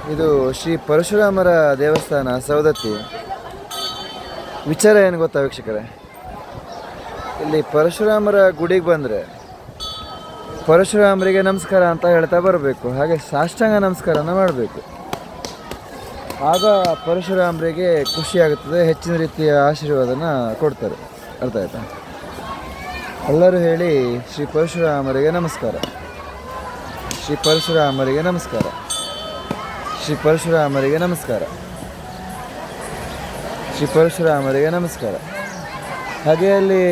ಇದು ಶ್ರೀ ಪರಶುರಾಮರ ದೇವಸ್ಥಾನ ಸವದತ್ತಿ. ವಿಚಾರ ಏನು ಗೊತ್ತಾ ವೀಕ್ಷಕರೇ, ಇಲ್ಲಿ ಪರಶುರಾಮರ ಗುಡಿಗೆ ಬಂದರೆ ಪರಶುರಾಮರಿಗೆ ನಮಸ್ಕಾರ ಅಂತ ಹೇಳ್ತಾ ಬರಬೇಕು. ಹಾಗೆ ಸಾಷ್ಟಾಂಗ ನಮಸ್ಕಾರನ ಮಾಡಬೇಕು. ಆಗ ಪರಶುರಾಮರಿಗೆ ಖುಷಿಯಾಗುತ್ತದೆ, ಹೆಚ್ಚಿನ ರೀತಿಯ ಆಶೀರ್ವಾದನ ಕೊಡ್ತಾರೆ. ಅರ್ಥ ಆಯ್ತಾ? ಎಲ್ಲರೂ ಹೇಳಿ ಶ್ರೀ ಪರಶುರಾಮರಿಗೆ ನಮಸ್ಕಾರ, ಶ್ರೀ ಪರಶುರಾಮರಿಗೆ ನಮಸ್ಕಾರ, ಶ್ರೀ ಪರಶುರಾಮರಿಗೆ ನಮಸ್ಕಾರ, ಶ್ರೀ ಪರಶುರಾಮರಿಗೆ ನಮಸ್ಕಾರ. ಹಾಗೆ ಅಲ್ಲಿ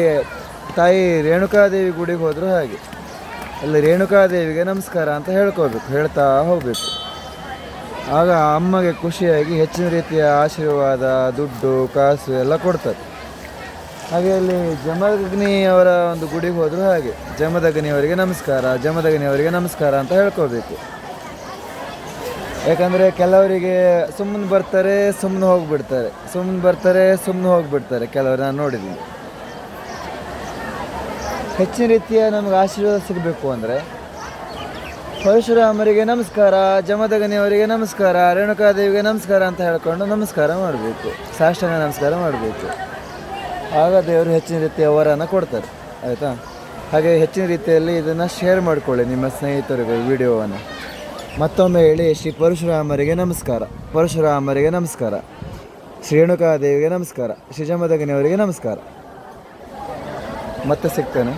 ತಾಯಿ ರೇಣುಕಾದೇವಿ ಗುಡಿಗೆ ಹೋದರೂ ಹಾಗೆ ಅಲ್ಲಿ ರೇಣುಕಾದೇವಿಗೆ ನಮಸ್ಕಾರ ಅಂತ ಹೇಳ್ತಾ ಹೋಗಬೇಕು. ಆಗ ಅಮ್ಮಗೆ ಖುಷಿಯಾಗಿ ಹೆಚ್ಚಿನ ರೀತಿಯ ಆಶೀರ್ವಾದ, ದುಡ್ಡು, ಕಾಸು ಎಲ್ಲ ಕೊಡ್ತಾರೆ. ಹಾಗೆ ಅಲ್ಲಿ ಜಮದಗ್ನಿ ಅವರ ಒಂದು ಗುಡಿಗೆ ಹೋದರೂ ಹಾಗೆ ಜಮದಗ್ನಿಯವರಿಗೆ ನಮಸ್ಕಾರ, ಜಮದಗ್ನಿಯವರಿಗೆ ನಮಸ್ಕಾರ ಅಂತ ಹೇಳ್ಕೋಬೇಕು. ಯಾಕಂದರೆ ಕೆಲವರಿಗೆ ಸುಮ್ಮನೆ ಬರ್ತಾರೆ, ಸುಮ್ಮನೆ ಹೋಗಿಬಿಡ್ತಾರೆ, ಸುಮ್ಮನೆ ಬರ್ತಾರೆ, ಸುಮ್ಮನೆ ಹೋಗಿಬಿಡ್ತಾರೆ ಕೆಲವರು. ನಾನು ನೋಡಿದ್ದೀನಿ. ಹೆಚ್ಚಿನ ರೀತಿಯ ನಮಗೆ ಆಶೀರ್ವಾದ ಸಿಗಬೇಕು ಅಂದರೆ ಪರಶುರಾಮರಿಗೆ ನಮಸ್ಕಾರ, ಜಮದಗ್ನಿಯವರಿಗೆ ನಮಸ್ಕಾರ, ರೇಣುಕಾದೇವಿಗೆ ನಮಸ್ಕಾರ ಅಂತ ಹೇಳ್ಕೊಂಡು ನಮಸ್ಕಾರ ಮಾಡಬೇಕು, ಸಾಷ್ಟಾಂಗ ನಮಸ್ಕಾರ ಮಾಡಬೇಕು. ಆಗ ದೇವರು ಹೆಚ್ಚಿನ ರೀತಿಯ ವರನ ಕೊಡ್ತಾರೆ. ಆಯಿತಾ? ಹಾಗೆ ಹೆಚ್ಚಿನ ರೀತಿಯಲ್ಲಿ ಇದನ್ನು ಶೇರ್ ಮಾಡಿಕೊಳ್ಳಿ ನಿಮ್ಮ ಸ್ನೇಹಿತರಿಗೆ ವಿಡಿಯೋವನ್ನು. ಮತ್ತೊಮ್ಮೆ ಹೇಳಿ ಶ್ರೀ ಪರಶುರಾಮರಿಗೆ ನಮಸ್ಕಾರ, ಪರಶುರಾಮರಿಗೆ ನಮಸ್ಕಾರ, ಶ್ರೀ ರೇಣುಕಾದೇವಿಗೆ ನಮಸ್ಕಾರ, ಶ್ರೀ ಜಮದಗ್ನಿಯವರಿಗೆ ನಮಸ್ಕಾರ. ಮತ್ತೆ ಸಿಗ್ತೇನೆ.